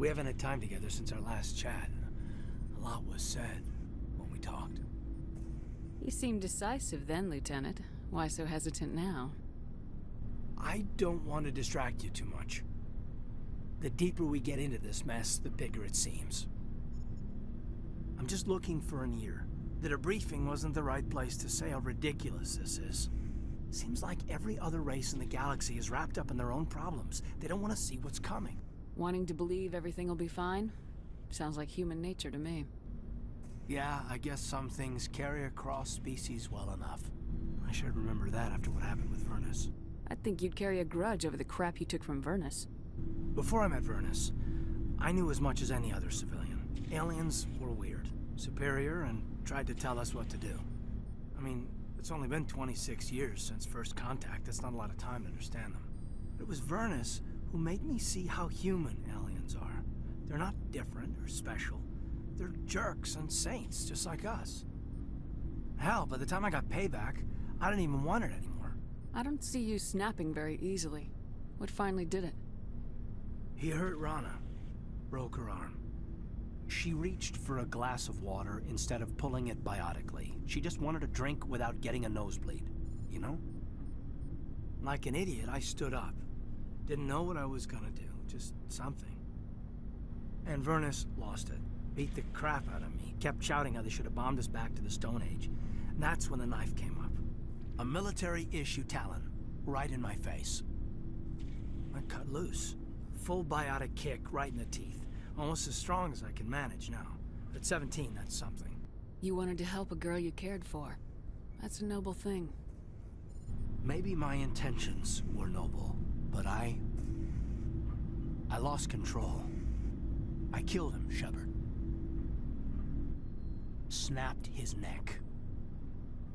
We haven't had time together since our last chat. A lot was said when we talked. You seemed decisive then, Lieutenant. Why so hesitant now? I don't want to distract you too much. The deeper we get into this mess, the bigger it seems. I'm just looking for an ear. The debriefing wasn't the right place to say how ridiculous this is. Seems like every other race in the galaxy is wrapped up in their own problems. They don't want to see what's coming. Wanting to believe everything will be fine? Sounds like human nature to me. Yeah, I guess some things carry across species well enough. I should remember that after what happened with Vernus. I think you'd carry a grudge over the crap you took from Vernus. Before I met Vernus, I knew as much as any other civilian. Aliens were weird, superior, and tried to tell us what to do. I mean, it's only been 26 years since first contact. That's not a lot of time to understand them. But it was Vernus who made me see how human aliens are. They're not different or special. They're jerks and saints, just like us. Hell, by the time I got payback, I didn't even want it anymore. I don't see you snapping very easily. What finally did it? He hurt Rana. Broke her arm. She reached for a glass of water instead of pulling it biotically. She just wanted a drink without getting a nosebleed, you know? Like an idiot, I stood up. Didn't know what I was gonna do, just something. And Vernus lost it. Beat the crap out of me. Kept shouting how they should have bombed us back to the Stone Age. And that's when the knife came up. A military-issue talon, right in my face. I cut loose. Full biotic kick right in the teeth. Almost as strong as I can manage now. At 17, that's something. You wanted to help a girl you cared for. That's a noble thing. Maybe my intentions were noble, but I lost control. I killed him, Shepard. Snapped his neck.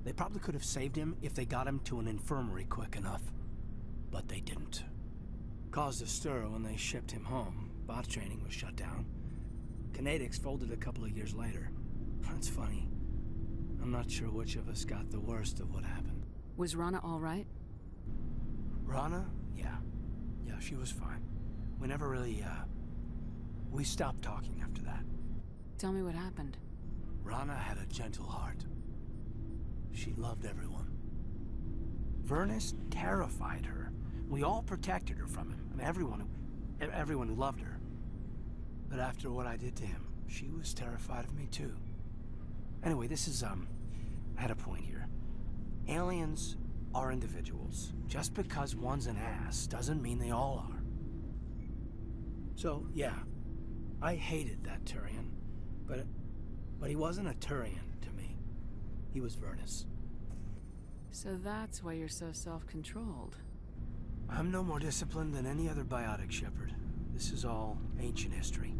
They probably could have saved him if they got him to an infirmary quick enough. But they didn't. Caused a stir when they shipped him home. Bot training was shut down. Kinetics folded a couple of years later. That's funny. I'm not sure which of us got the worst of what happened. Was Rana all right? Rana? Yeah. Yeah, she was fine. We never really, we stopped talking after that. Tell me what happened. Rana had a gentle heart. She loved everyone. Vernus terrified her. We all protected her from him. I mean, everyone who loved her. But after what I did to him, she was terrified of me too. Anyway, this is, I had a point here. Aliens are individuals. Just because one's an ass doesn't mean they all are. So, yeah, I hated that Turian, but he wasn't a Turian to me. He was Vernus. So that's why you're so self-controlled. I'm no more disciplined than any other biotic, Shepard. This is all ancient history.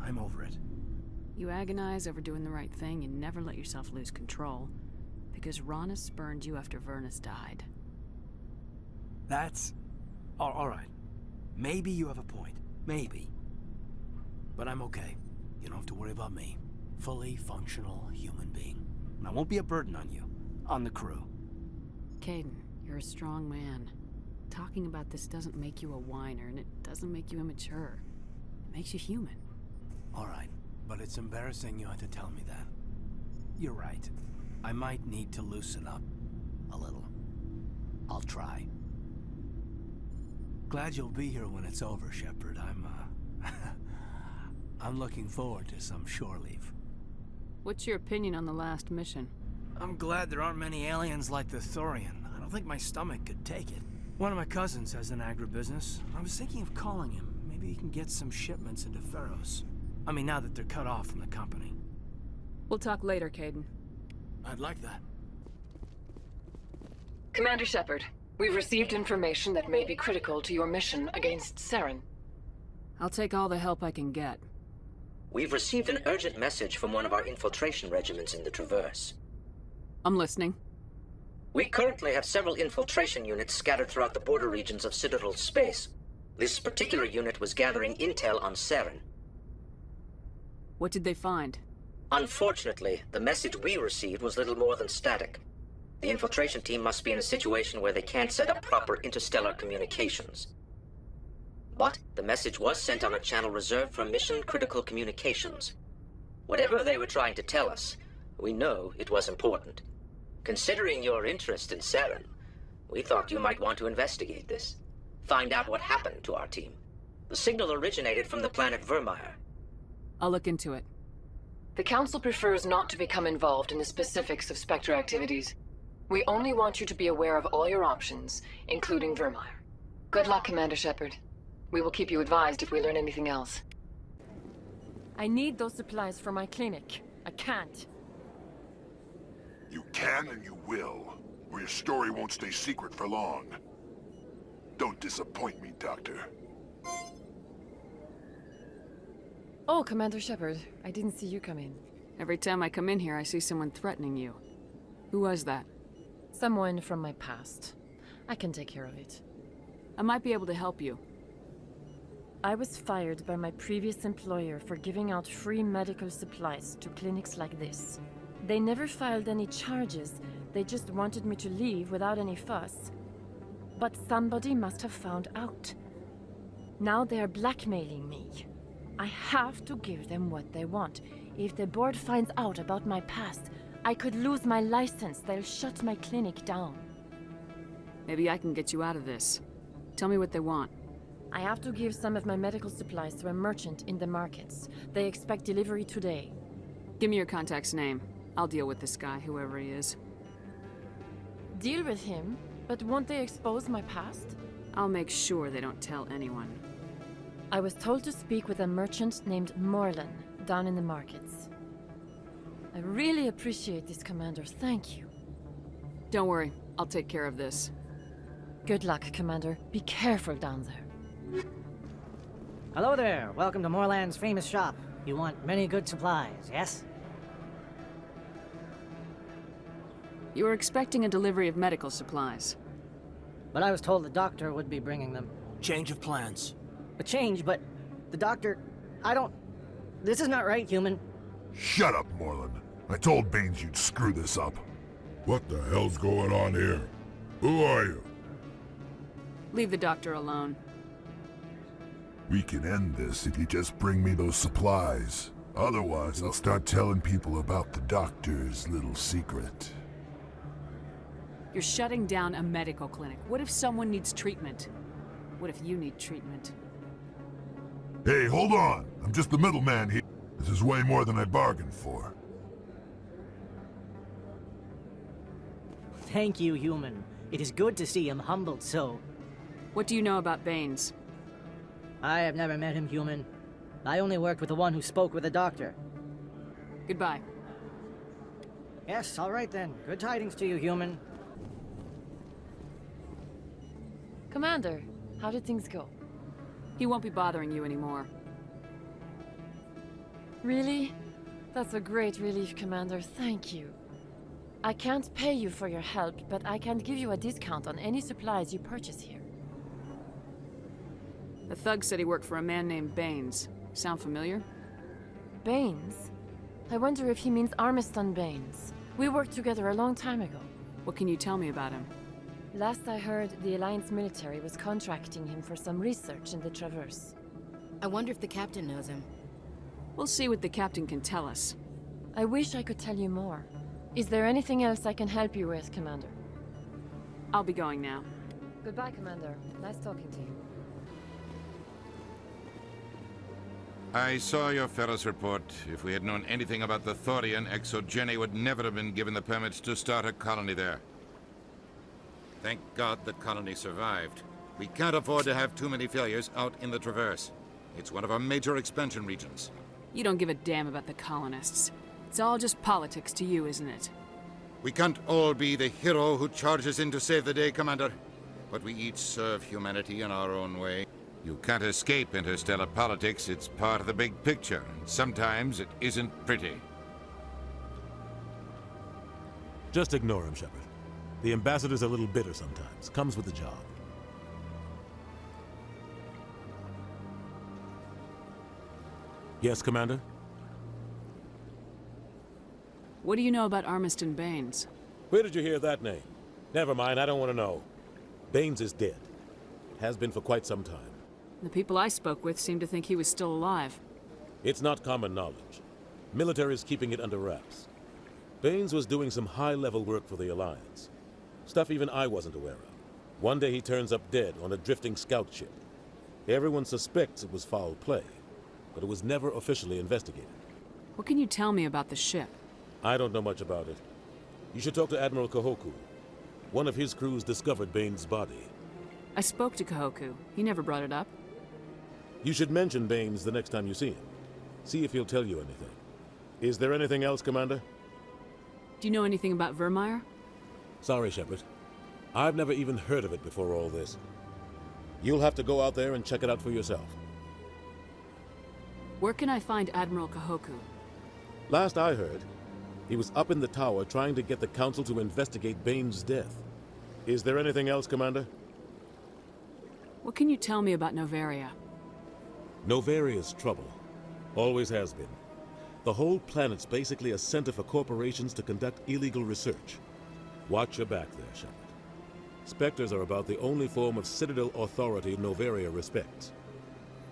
I'm over it. You agonize over doing the right thing and never let yourself lose control. Because Rana spurned you after Vernus died. That's... all right. Maybe you have a point. Maybe. But I'm okay. You don't have to worry about me. Fully functional human being. And I won't be a burden on you. On the crew. Caden, you're a strong man. Talking about this doesn't make you a whiner, and it doesn't make you immature. It makes you human. All right, but it's embarrassing you had to tell me that. You're right. I might need to loosen up a little. I'll try. Glad you'll be here when it's over, Shepard. I'm looking forward to some shore leave. What's your opinion on the last mission? I'm glad there aren't many aliens like the Thorian. I don't think my stomach could take it. One of my cousins has an agribusiness. I was thinking of calling him. Maybe he can get some shipments into Feros. I mean, now that they're cut off from the company. We'll talk later, Caden. I'd like that. Commander Shepard, we've received information that may be critical to your mission against Saren. I'll take all the help I can get. We've received an urgent message from one of our infiltration regiments in the Traverse. I'm listening. We currently have several infiltration units scattered throughout the border regions of Citadel space. This particular unit was gathering intel on Saren. What did they find? Unfortunately, the message we received was little more than static. The infiltration team must be in a situation where they can't set up proper interstellar communications. But the message was sent on a channel reserved for mission-critical communications. Whatever they were trying to tell us, we know it was important. Considering your interest in Saren, we thought you might want to investigate this. Find out what happened to our team. The signal originated from the planet Vermeer. I'll look into it. The Council prefers not to become involved in the specifics of Spectre activities. We only want you to be aware of all your options, including Vermeer. Good luck, Commander Shepard. We will keep you advised if we learn anything else. I need those supplies for my clinic. I can't. You can and you will, or your story won't stay secret for long. Don't disappoint me, Doctor. Oh, Commander Shepard, I didn't see you come in. Every time I come in here, I see someone threatening you. Who was that? Someone from my past. I can take care of it. I might be able to help you. I was fired by my previous employer for giving out free medical supplies to clinics like this. They never filed any charges, they just wanted me to leave without any fuss. But somebody must have found out. Now they are blackmailing me. I have to give them what they want. If the board finds out about my past, I could lose my license. They'll shut my clinic down. Maybe I can get you out of this. Tell me what they want. I have to give some of my medical supplies to a merchant in the markets. They expect delivery today. Give me your contact's name. I'll deal with this guy, whoever he is. Deal with him? But won't they expose my past? I'll make sure they don't tell anyone. I was told to speak with a merchant named Morlan, down in the markets. I really appreciate this, Commander. Thank you. Don't worry. I'll take care of this. Good luck, Commander. Be careful down there. Hello there. Welcome to Morland's famous shop. You want many good supplies, yes? You were expecting a delivery of medical supplies. But I was told the doctor would be bringing them. Change of plans. A change, but the doctor... I don't... This is not right, human. Shut up, Moreland. I told Baines you'd screw this up. What the hell's going on here? Who are you? Leave the doctor alone. We can end this if you just bring me those supplies. Otherwise, I'll start telling people about the doctor's little secret. You're shutting down a medical clinic. What if someone needs treatment? What if you need treatment? Hey, hold on! I'm just the middleman here. This is way more than I bargained for. Thank you, human. It is good to see him humbled so. What do you know about Baines? I have never met him, human. I only worked with the one who spoke with the doctor. Goodbye. Yes, all right then. Good tidings to you, human. Commander, how did things go? He won't be bothering you anymore. Really? That's a great relief, Commander. Thank you. I can't pay you for your help, but I can give you a discount on any supplies you purchase here. The thug said he worked for a man named Baines. Sound familiar? Baines? I wonder if he means Armiston Baines. We worked together a long time ago. What can you tell me about him? Last I heard, the Alliance military was contracting him for some research in the Traverse. I wonder if the captain knows him. We'll see what the captain can tell us. I wish I could tell you more. Is there anything else I can help you with, Commander? I'll be going now. Goodbye, Commander. Nice talking to you. I saw your Ferris report. If we had known anything about the Thorian, Exogeny would never have been given the permits to start a colony there. Thank God the colony survived. We can't afford to have too many failures out in the Traverse. It's one of our major expansion regions. You don't give a damn about the colonists. It's all just politics to you, isn't it? We can't all be the hero who charges in to save the day, Commander. But we each serve humanity in our own way. You can't escape interstellar politics. It's part of the big picture, and sometimes it isn't pretty. Just ignore him, Shepard. The ambassador's a little bitter sometimes. Comes with the job. Yes, Commander? What do you know about Armiston Baines? Where did you hear that name? Never mind, I don't want to know. Baines is dead. Has been for quite some time. The people I spoke with seemed to think he was still alive. It's not common knowledge. Military's keeping it under wraps. Baines was doing some high-level work for the Alliance. Stuff even I wasn't aware of. One day he turns up dead on a drifting scout ship. Everyone suspects it was foul play, but it was never officially investigated. What can you tell me about the ship? I don't know much about it. You should talk to Admiral Kahoku. One of his crews discovered Baines' body. I spoke to Kahoku. He never brought it up. You should mention Baines the next time you see him. See if he'll tell you anything. Is there anything else, Commander? Do you know anything about Vermeer? Sorry, Shepard. I've never even heard of it before all this. You'll have to go out there and check it out for yourself. Where can I find Admiral Kahoku? Last I heard, he was up in the tower trying to get the Council to investigate Baines' death. Is there anything else, Commander? What can you tell me about Novaria? Novaria's trouble. Always has been. The whole planet's basically a center for corporations to conduct illegal research. Watch your back there, Shepard. Spectres are about the only form of Citadel authority Novaria respects.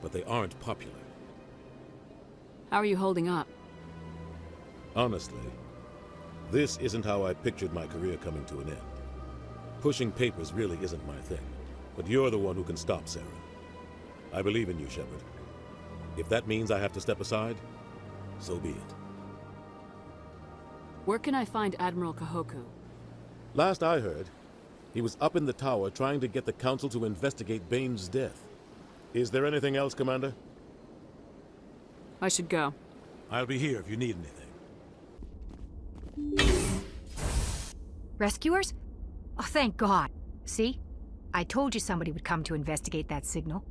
But they aren't popular. How are you holding up? Honestly, this isn't how I pictured my career coming to an end. Pushing papers really isn't my thing. But you're the one who can stop Saren. I believe in you, Shepard. If that means I have to step aside, so be it. Where can I find Admiral Kahoku? Last I heard, he was up in the tower trying to get the Council to investigate Baines' death. Is there anything else, Commander? I should go. I'll be here if you need anything. Rescuers? Oh, thank God. See? I told you somebody would come to investigate that signal.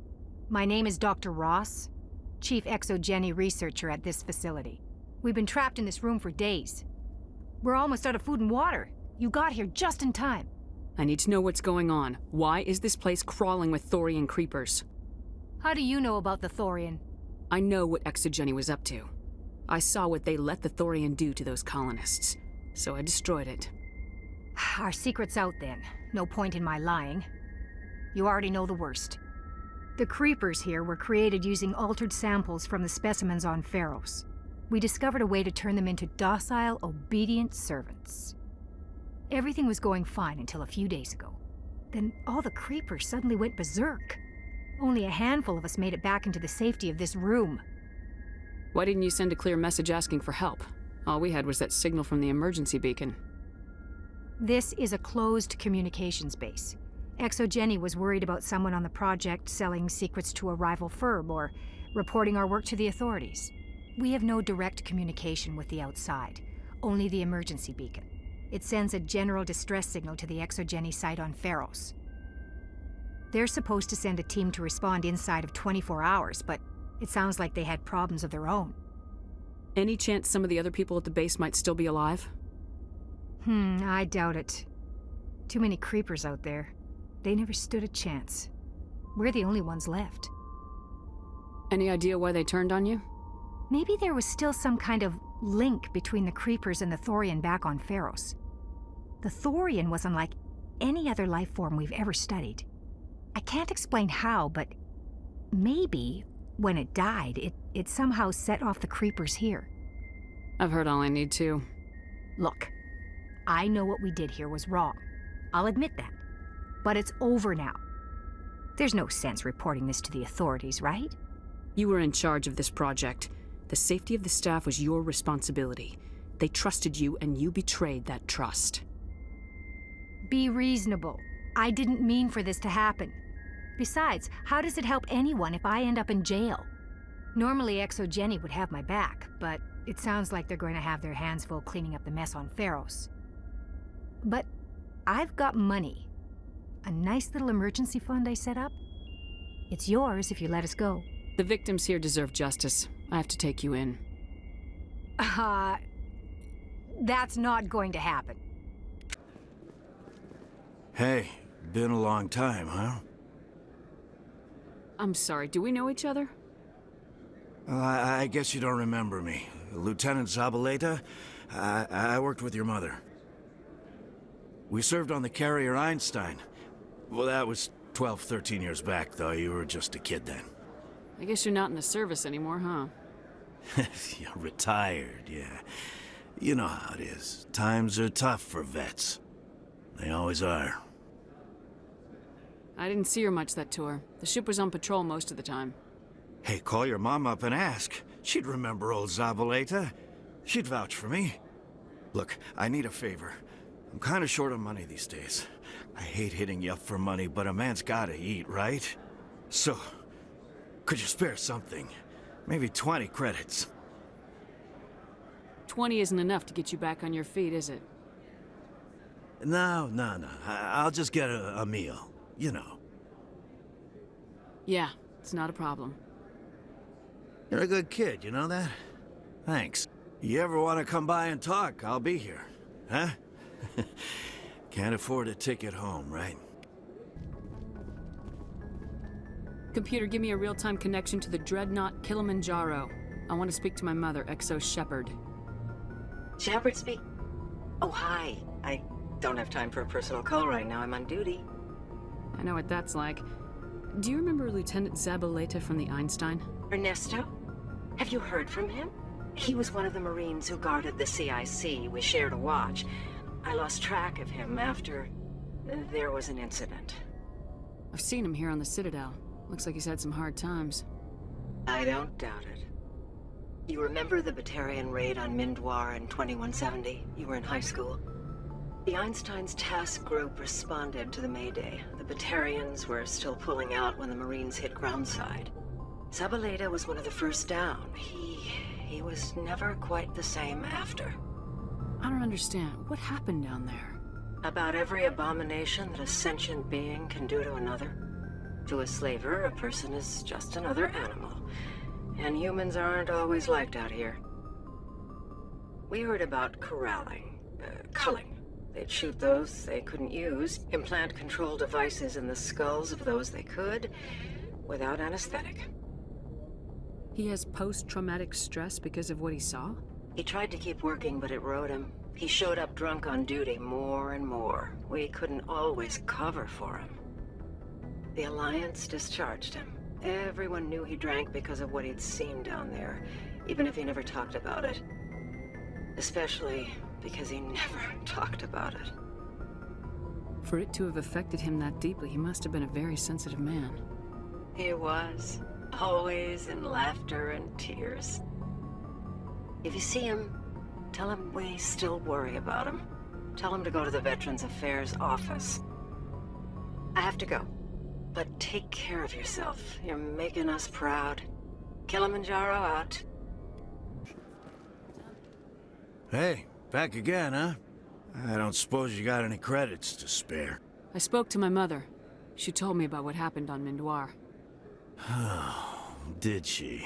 My name is Dr. Ross, Chief Exogeny Researcher at this facility. We've been trapped in this room for days. We're almost out of food and water. You got here just in time. I need to know what's going on. Why is this place crawling with Thorian creepers? How do you know about the Thorian? I know what Exogeny was up to. I saw what they let the Thorian do to those colonists, so I destroyed it. Our secret's out then. No point in my lying. You already know the worst. The creepers here were created using altered samples from the specimens on Pharos. We discovered a way to turn them into docile, obedient servants. Everything was going fine until a few days ago. Then all the creepers suddenly went berserk. Only a handful of us made it back into the safety of this room. Why didn't you send a clear message asking for help? All we had was that signal from the emergency beacon. This is a closed communications base. Exogeny was worried about someone on the project selling secrets to a rival firm or reporting our work to the authorities. We have no direct communication with the outside, only the emergency beacon. It sends a general distress signal to the Exogeny site on Pharos. They're supposed to send a team to respond inside of 24 hours, but it sounds like they had problems of their own. Any chance some of the other people at the base might still be alive? I doubt it. Too many creepers out there. They never stood a chance. We're the only ones left. Any idea why they turned on you? Maybe there was still some kind of link between the creepers and the Thorian back on Pharos. The Thorian was unlike any other life form we've ever studied. I can't explain how, but maybe when it died, it somehow set off the creepers here. I've heard all I need to. Look, I know what we did here was wrong. I'll admit that. But it's over now. There's no sense reporting this to the authorities, right? You were in charge of this project. The safety of the staff was your responsibility. They trusted you, and you betrayed that trust. Be reasonable. I didn't mean for this to happen. Besides, how does it help anyone if I end up in jail? Normally Exogeny would have my back, but it sounds like they're going to have their hands full cleaning up the mess on Pharos. But I've got money. A nice little emergency fund I set up. It's yours if you let us go. The victims here deserve justice. I have to take you in. That's not going to happen. Hey, been a long time, huh? I'm sorry, do we know each other? Well, I guess you don't remember me. Lieutenant Zabaleta, I worked with your mother. We served on the carrier Einstein. Well, that was 12, 13 years back, though. You were just a kid then. I guess you're not in the service anymore, huh? You're retired, yeah. You know how it is. Times are tough for vets. They always are. I didn't see her much that tour. The ship was on patrol most of the time. Hey, call your mom up and ask. She'd remember old Zabaleta. She'd vouch for me. Look, I need a favor. I'm kind of short of money these days. I hate hitting you up for money, but a man's gotta eat, right? So, could you spare something? Maybe 20 credits. 20 isn't enough to get you back on your feet, is it? No. I'll just get a meal, you know. Yeah, it's not a problem. You're a good kid, you know that? Thanks. You ever want to come by and talk, I'll be here. Huh? Can't afford a ticket home, right? Computer, give me a real-time connection to the Dreadnought Kilimanjaro. I want to speak to my mother, Exo Shepard. Shepard speak? Oh, hi. I don't have time for a personal call right now. I'm on duty. I know what that's like. Do you remember Lieutenant Zabaleta from the Einstein? Ernesto? Have you heard from him? He was one of the Marines who guarded the CIC. We shared a watch. I lost track of him after there was an incident. I've seen him here on the Citadel. Looks like he's had some hard times. I don't doubt it. You remember the Batarian raid on Mindwar in 2170? You were in high school. The Einstein's task group responded to the Mayday. The Batarians were still pulling out when the Marines hit groundside. Zabaleta was one of the first down. He was never quite the same after. I don't understand. What happened down there? About every abomination that a sentient being can do to another. To a slaver, a person is just another animal. And humans aren't always liked out here. We heard about corralling, culling. They'd shoot those they couldn't use, implant control devices in the skulls of those they could, without anesthetic. He has post-traumatic stress because of what he saw? He tried to keep working, but it rode him. He showed up drunk on duty more and more. We couldn't always cover for him. The Alliance discharged him. Everyone knew he drank because of what he'd seen down there, even if he never talked about it. Especially because he never talked about it. For it to have affected him that deeply, he must have been a very sensitive man. He was. Always in laughter and tears. If you see him, tell him we still worry about him. Tell him to go to the Veterans Affairs office. I have to go. But take care of yourself. You're making us proud. Kilimanjaro out. Hey, back again, huh? I don't suppose you got any credits to spare. I spoke to my mother. She told me about what happened on Mindwar. Oh, did she?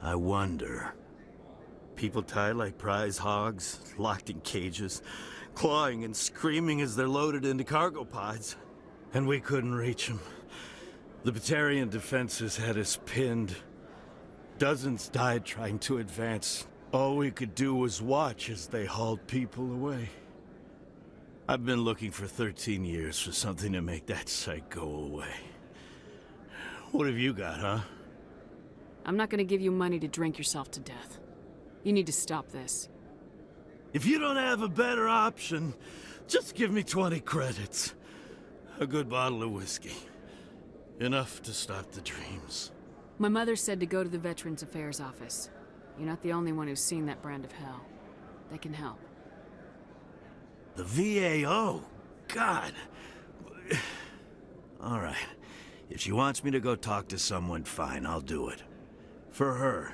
I wonder. People tied like prize hogs, locked in cages, clawing and screaming as they're loaded into cargo pods. And we couldn't reach them. The Batarian defenses had us pinned. Dozens died trying to advance. All we could do was watch as they hauled people away. I've been looking for 13 years for something to make that sight go away. What have you got, huh? I'm not gonna give you money to drink yourself to death. You need to stop this. If you don't have a better option, just give me 20 credits. A good bottle of whiskey. Enough to stop the dreams. My mother said to go to the Veterans Affairs office. You're not the only one who's seen that brand of hell. They can help. The VAO? God. All right. If she wants me to go talk to someone, fine, I'll do it. For her.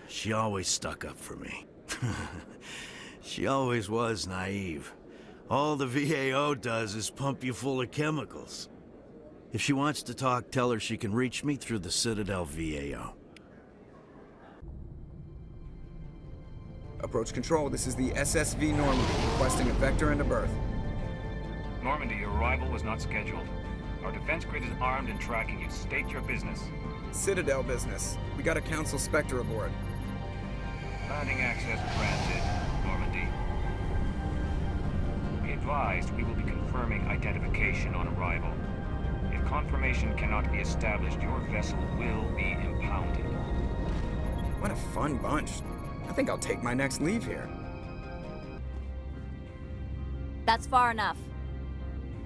She always stuck up for me. She always was naive. All the VAO does is pump you full of chemicals. If she wants to talk, tell her she can reach me through the Citadel VAO. Approach control, this is the SSV Normandy, requesting a vector and a berth. Normandy, your arrival was not scheduled. Our defense grid is armed and tracking you. State your business. Citadel business. We got a Council Spectre aboard. Landing access granted, Normandy. Be advised, we will be confirming identification on arrival. If confirmation cannot be established, your vessel will be impounded. What a fun bunch. I think I'll take my next leave here. That's far enough.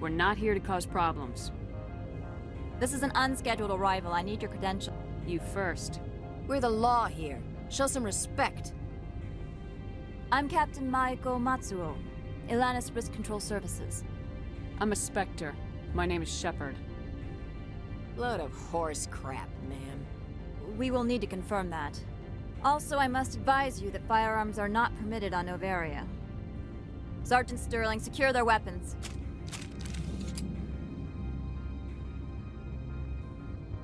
We're not here to cause problems. This is an unscheduled arrival. I need your credential. You first. We're the law here. Show some respect. I'm Captain Maiko Matsuo, Ilanis Risk Control Services. I'm a Spectre. My name is Shepard. Load of horse crap, man. We will need to confirm that. Also, I must advise you that firearms are not permitted on Noveria. Sergeant Sterling, secure their weapons.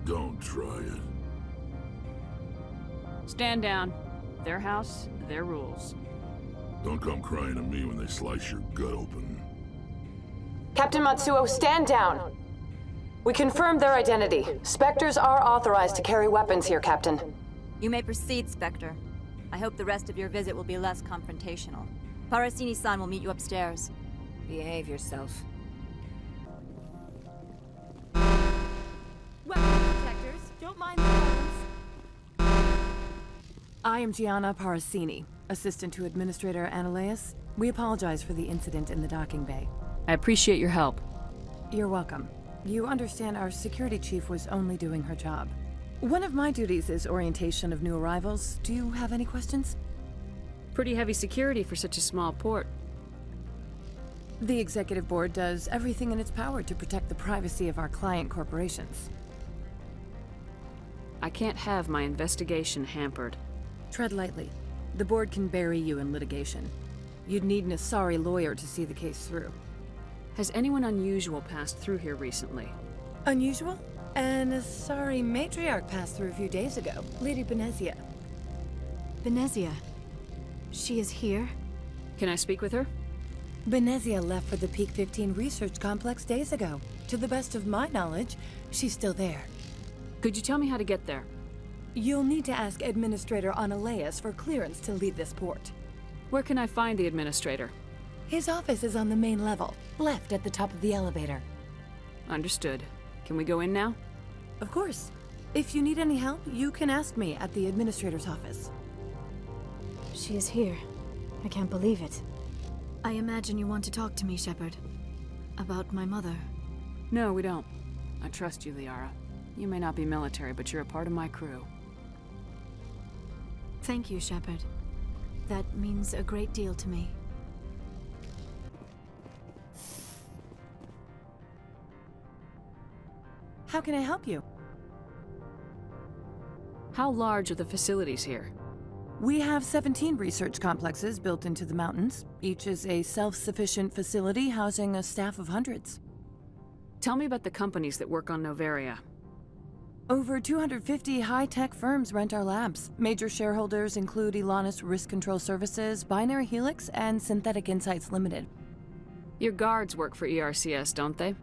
Don't try it. Stand down. Their house, their rules. Don't come crying to me when they slice your gut open. Captain Matsuo, stand down. We confirmed their identity. Spectres are authorized to carry weapons here, Captain. You may proceed, Spectre. I hope the rest of your visit will be less confrontational. Parasini-san will meet you upstairs. Behave yourself. Weapon protectors, don't mind the arms. I am Gianna Parasini, assistant to Administrator Analeas. We apologize for the incident in the docking bay. I appreciate your help. You're welcome. You understand our security chief was only doing her job. One of my duties is orientation of new arrivals. Do you have any questions? Pretty heavy security for such a small port. The executive board does everything in its power to protect the privacy of our client corporations. I can't have my investigation hampered. Tread lightly. The board can bury you in litigation. You'd need an Asari lawyer to see the case through. Has anyone unusual passed through here recently? Unusual? An Asari matriarch passed through a few days ago. Lady Benezia. Benezia. She is here? Can I speak with her? Benezia left for the Peak 15 research complex days ago. To the best of my knowledge, she's still there. Could you tell me how to get there? You'll need to ask Administrator Analeas for clearance to leave this port. Where can I find the Administrator? His office is on the main level, left at the top of the elevator. Understood. Can we go in now? Of course. If you need any help, you can ask me at the Administrator's office. She is here. I can't believe it. I imagine you want to talk to me, Shepard. About my mother. No, we don't. I trust you, Liara. You may not be military, but you're a part of my crew. Thank you, Shepard. That means a great deal to me. How can I help you? How large are the facilities here? We have 17 research complexes built into the mountains. Each is a self-sufficient facility housing a staff of hundreds. Tell me about the companies that work on Noveria. Over 250 high-tech firms rent our labs. Major shareholders include Ilanis Risk Control Services, Binary Helix, and Synthetic Insights Limited. Your guards work for ERCS, don't they?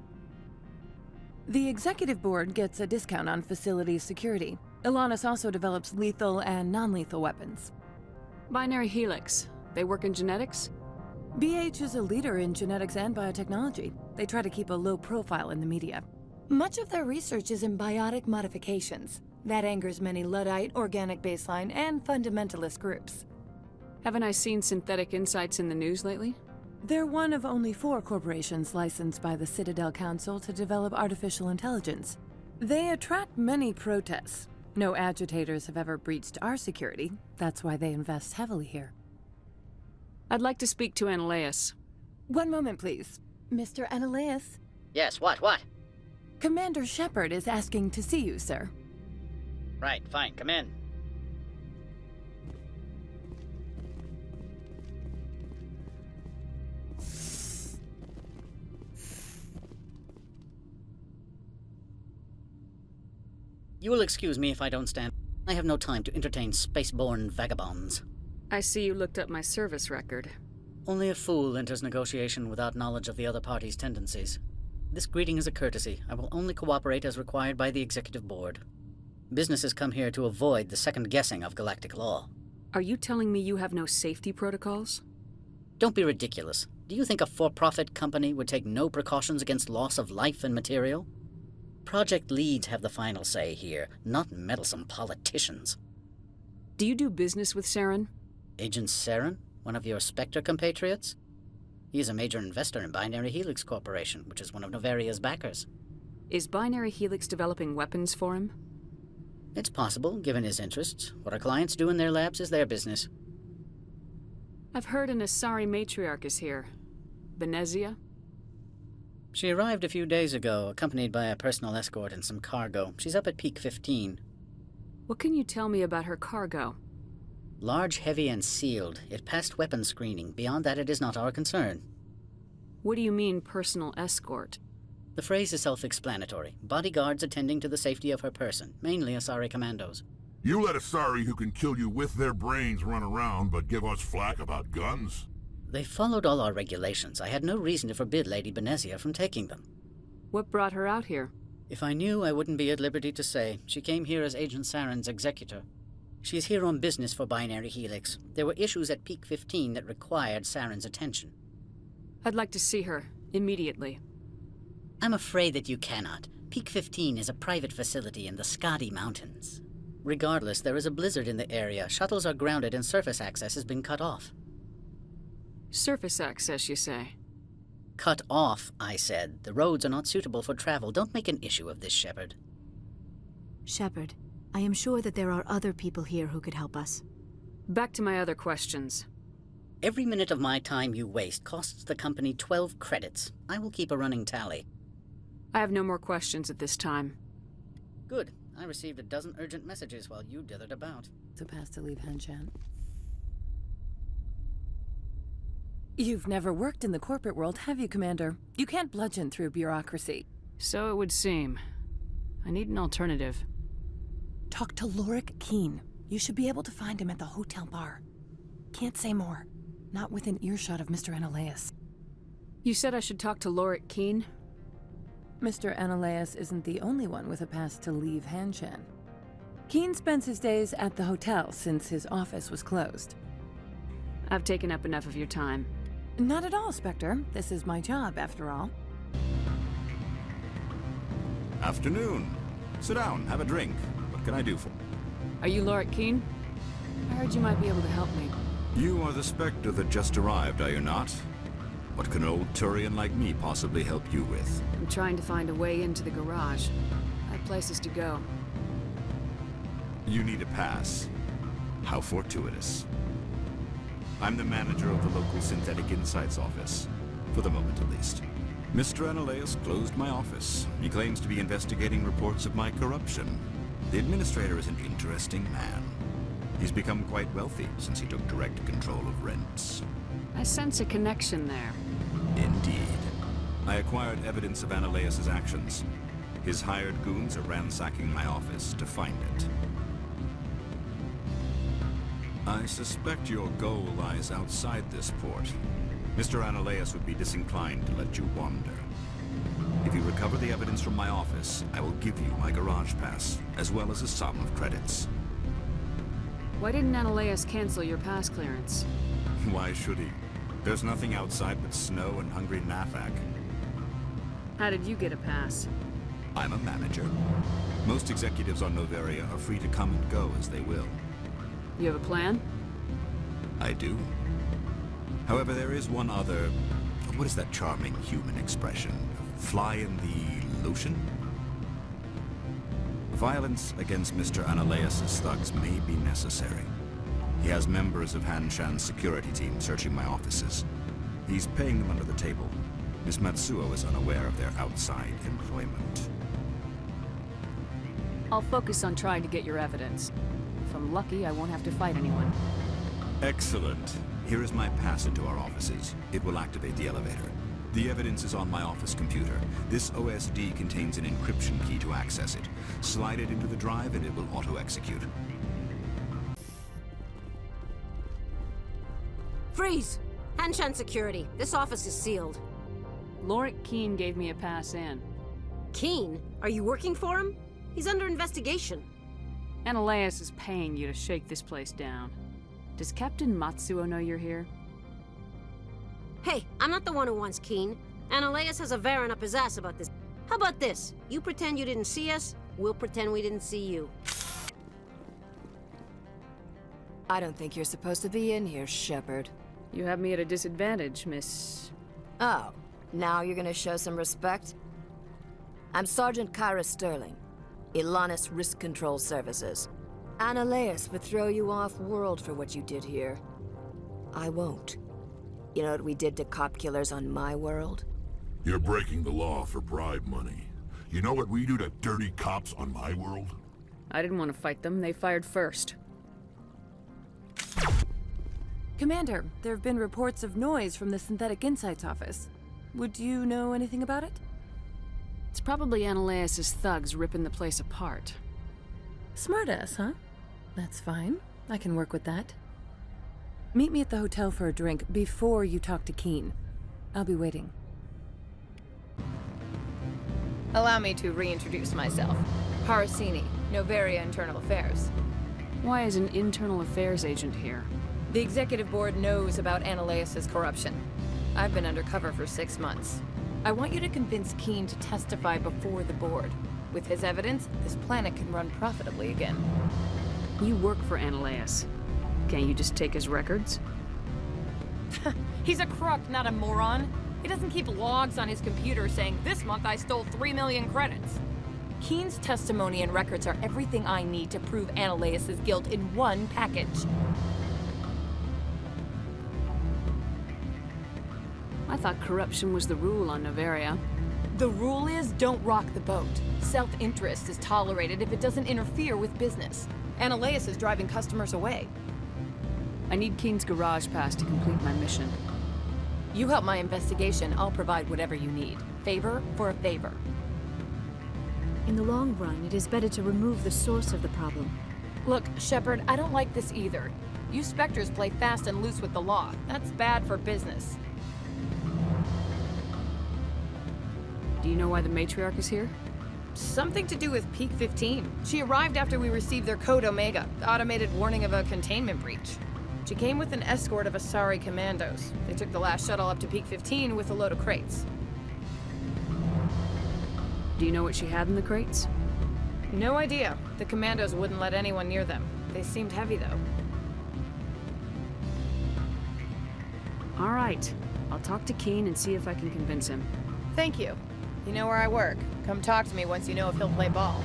The executive board gets a discount on facility security. Ilanis also develops lethal and non-lethal weapons. Binary Helix. They work in genetics? BH is a leader in genetics and biotechnology. They try to keep a low profile in the media. Much of their research is in biotic modifications. That angers many Luddite, organic baseline, and fundamentalist groups. Haven't I seen Synthetic Insights in the news lately? They're one of only 4 corporations licensed by the Citadel Council to develop artificial intelligence. They attract many protests. No agitators have ever breached our security. That's why they invest heavily here. I'd like to speak to Analeas. One moment, please. Mr. Analeas? Yes, what? Commander Shepard is asking to see you, sir. Right, fine, come in. You will excuse me if I don't stand. I have no time to entertain spaceborne vagabonds. I see you looked up my service record. Only a fool enters negotiation without knowledge of the other party's tendencies. This greeting is a courtesy. I will only cooperate as required by the executive board. Businesses come here to avoid the second guessing of galactic law. Are you telling me you have no safety protocols? Don't be ridiculous. Do you think a for-profit company would take no precautions against loss of life and material? project leads have the final say here, not meddlesome politicians. Do you do business with Saren? Agent Saren? One of your Spectre compatriots? He is a major investor in Binary Helix Corporation, which is one of Novaria's backers. Is Binary Helix developing weapons for him? It's possible, given his interests. What our clients do in their labs is their business. I've heard an Asari matriarch is here. Benezia? She arrived a few days ago, accompanied by a personal escort and some cargo. She's up at Peak 15. What can you tell me about her cargo? Large, heavy, and sealed. It passed weapons screening. Beyond that, it is not our concern. What do you mean, personal escort? The phrase is self-explanatory. Bodyguards attending to the safety of her person, mainly Asari commandos. You let Asari who can kill you with their brains run around, but give us flack about guns? They followed all our regulations. I had no reason to forbid Lady Benezia from taking them. What brought her out here? If I knew, I wouldn't be at liberty to say. She came here as Agent Saren's executor. She's here on business for Binary Helix. There were issues at Peak 15 that required Saren's attention. I'd like to see her, immediately. I'm afraid that you cannot. Peak 15 is a private facility in the Skadi Mountains. Regardless, there is a blizzard in the area. Shuttles are grounded and surface access has been cut off. Surface access, you say? Cut off, I said. The roads are not suitable for travel. Don't make an issue of this, Shepard. Shepard, I am sure that there are other people here who could help us. Back to my other questions. Every minute of my time you waste costs the company 12 credits. I will keep a running tally. I have no more questions at this time. Good. I received a dozen urgent messages while you dithered about. It's a pass to leave Hanshan. You've never worked in the corporate world, have you, Commander? You can't bludgeon through bureaucracy. So it would seem. I need an alternative. Talk to Lorik Keen. You should be able to find him at the hotel bar. Can't say more. Not within earshot of Mr. Analaeus. You said I should talk to Lorik Keen? Mr. Analaeus isn't the only one with a pass to leave Hanshan. Keen spends his days at the hotel since his office was closed. I've taken up enough of your time. Not at all, Spectre. This is my job, after all. Afternoon. Sit down, have a drink. What can I do for? Are you Lorik Keen? I heard you might be able to help me. You are the Spectre that just arrived, are you not? What can an old Turian like me possibly help you with? I'm trying to find a way into the garage. I have places to go. You need a pass. How fortuitous. I'm the manager of the local Synthetic Insights office. For the moment, at least. Mr. Analaeus closed my office. He claims to be investigating reports of my corruption. The administrator is an interesting man. He's become quite wealthy since he took direct control of rents. I sense a connection there. Indeed. I acquired evidence of Analaeus' actions. His hired goons are ransacking my office to find it. I suspect your goal lies outside this port. Mr. Analaeus would be disinclined to let you wander. If you recover the evidence from my office, I will give you my garage pass, as well as a sum of credits. Why didn't Analaeus cancel your pass clearance? Why should he? There's nothing outside but snow and hungry Nafak. How did you get a pass? I'm a manager. Most executives on Novaria are free to come and go as they will. You have a plan? I do. However, there is one other... What is that charming human expression? Fly in the lotion? Violence against Mr. Analaeus' thugs may be necessary. He has members of Hanshan's security team searching my offices. He's paying them under the table. Miss Matsuo is unaware of their outside employment. I'll focus on trying to get your evidence. If I'm lucky, I won't have to fight anyone. Excellent. Here is my pass into our offices. It will activate the elevator. The evidence is on my office computer. This OSD contains an encryption key to access it. Slide it into the drive and it will auto-execute. Freeze! Hanshan security. This office is sealed. Lorik Keen gave me a pass in. Keen? Are you working for him? He's under investigation. Analaeus is paying you to shake this place down. Does Captain Matsuo know you're here? Hey, I'm not the one who wants Keen. Analaeus has a Varen up his ass about this. How about this? You pretend you didn't see us, we'll pretend we didn't see you. I don't think you're supposed to be in here, Shepard. You have me at a disadvantage, Miss... Oh, now you're gonna show some respect? I'm Sergeant Kyra Sterling, Ilanis Risk Control Services. Analeas would throw you off-world for what you did here. I won't. You know what we did to cop killers on my world? You're breaking the law for bribe money. You know what we do to dirty cops on my world? I didn't want to fight them. They fired first. Commander, there have been reports of noise from the Synthetic Insights office. Would you know anything about it? It's probably Analeas' thugs ripping the place apart. Smartass, huh? That's fine. I can work with that. Meet me at the hotel for a drink before you talk to Keen. I'll be waiting. Allow me to reintroduce myself. Harasini, Novaria Internal Affairs. Why is an internal affairs agent here? The executive board knows about Analeas' corruption. I've been undercover for 6 months. I want you to convince Keen to testify before the board. With his evidence, this planet can run profitably again. You work for Analeas. Can't you just take his records? He's a crook, not a moron. He doesn't keep logs on his computer saying, "This month I stole 3 million credits." Keen's testimony and records are everything I need to prove Analeas' guilt in one package. I thought corruption was the rule on Novaria. The rule is, don't rock the boat. Self-interest is tolerated if it doesn't interfere with business. Analeas is driving customers away. I need Keen's garage pass to complete my mission. You help my investigation, I'll provide whatever you need. Favor for a favor. In the long run, it is better to remove the source of the problem. Look, Shepard, I don't like this either. You Spectres play fast and loose with the law. That's bad for business. Do you know why the matriarch is here? Something to do with Peak 15. She arrived after we received their Code Omega, the automated warning of a containment breach. She came with an escort of Asari commandos. They took the last shuttle up to Peak 15 with a load of crates. Do you know what she had in the crates? No idea. The commandos wouldn't let anyone near them. They seemed heavy, though. All right. I'll talk to Keen and see if I can convince him. Thank you. You know where I work. Come talk to me once you know if he'll play ball.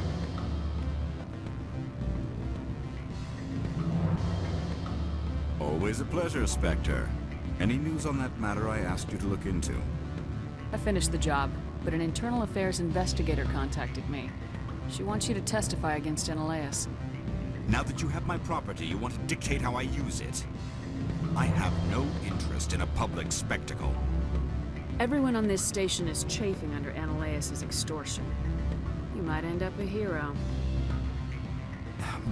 Always a pleasure, Spectre. Any news on that matter I asked you to look into? I finished the job, but an internal affairs investigator contacted me. She wants you to testify against Analeas. Now that you have my property, you want to dictate how I use it. I have no interest in a public spectacle. Everyone on this station is chafing under Analeas' extortion. You might end up a hero.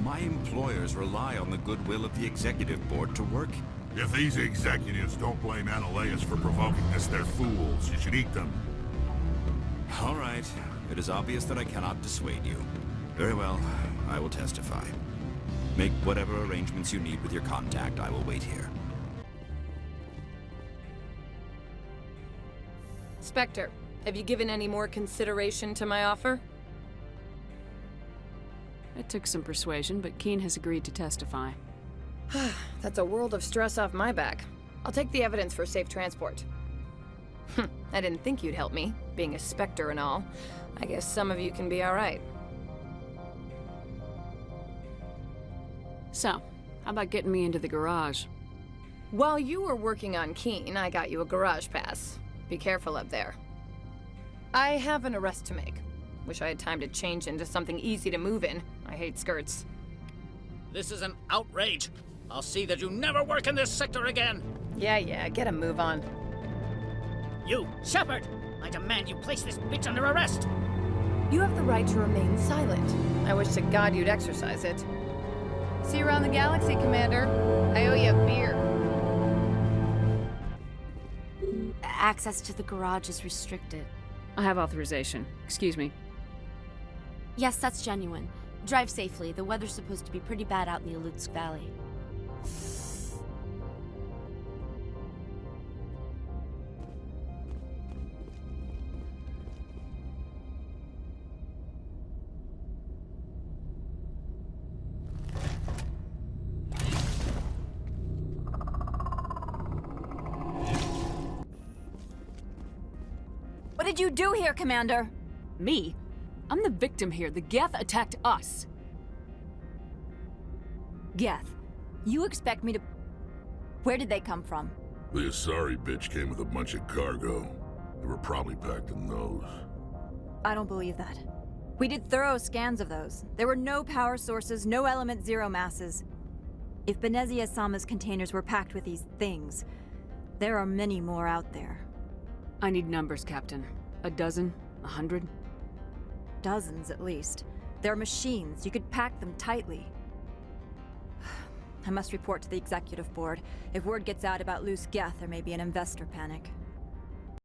My employers rely on the goodwill of the executive board to work. If these executives don't blame Analeas for provoking this, they're fools. You should eat them. All right. It is obvious that I cannot dissuade you. Very well. I will testify. Make whatever arrangements you need with your contact. I will wait here. Spectre, have you given any more consideration to my offer? It took some persuasion, but Keen has agreed to testify. That's a world of stress off my back. I'll take the evidence for safe transport. I didn't think you'd help me, being a Spectre and all. I guess some of you can be alright. So, how about getting me into the garage? While you were working on Keen, I got you a garage pass. Be careful up there. I have an arrest to make. Wish I had time to change into something easy to move in. I hate skirts. This is an outrage. I'll see that you never work in this sector again. Yeah, get a move on. You, Shepard! I demand you place this bitch under arrest! You have the right to remain silent. I wish to God you'd exercise it. See you around the galaxy, Commander. I owe you a beer. Access to the garage is restricted. I have authorization. Excuse me. Yes, that's genuine. Drive safely. The weather's supposed to be pretty bad out in the Alutsk Valley. What did you do here, Commander? Me? I'm the victim here. The Geth attacked us. Geth, you expect me to... Where did they come from? The Asari bitch came with a bunch of cargo. They were probably packed in those. I don't believe that. We did thorough scans of those. There were no power sources, no element zero masses. If Benezia Sama's containers were packed with these things, there are many more out there. I need numbers, Captain. A dozen? 100? Dozens, at least. They're machines. You could pack them tightly. I must report to the executive board. If word gets out about loose Geth, there may be an investor panic.